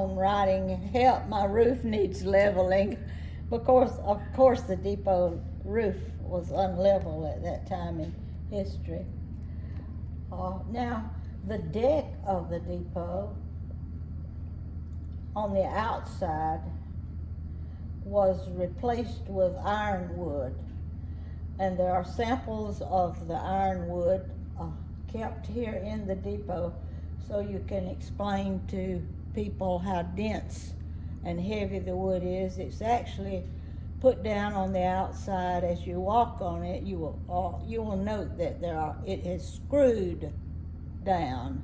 on writing, "Help, my roof needs leveling," because of course the depot roof was unlevel at that time in history. Now, the deck of the depot on the outside was replaced with ironwood, and there are samples of the ironwood kept here in the depot so you can explain to people how dense and heavy the wood is. It's actually put down on the outside. As you walk on it, you will note that it is screwed down.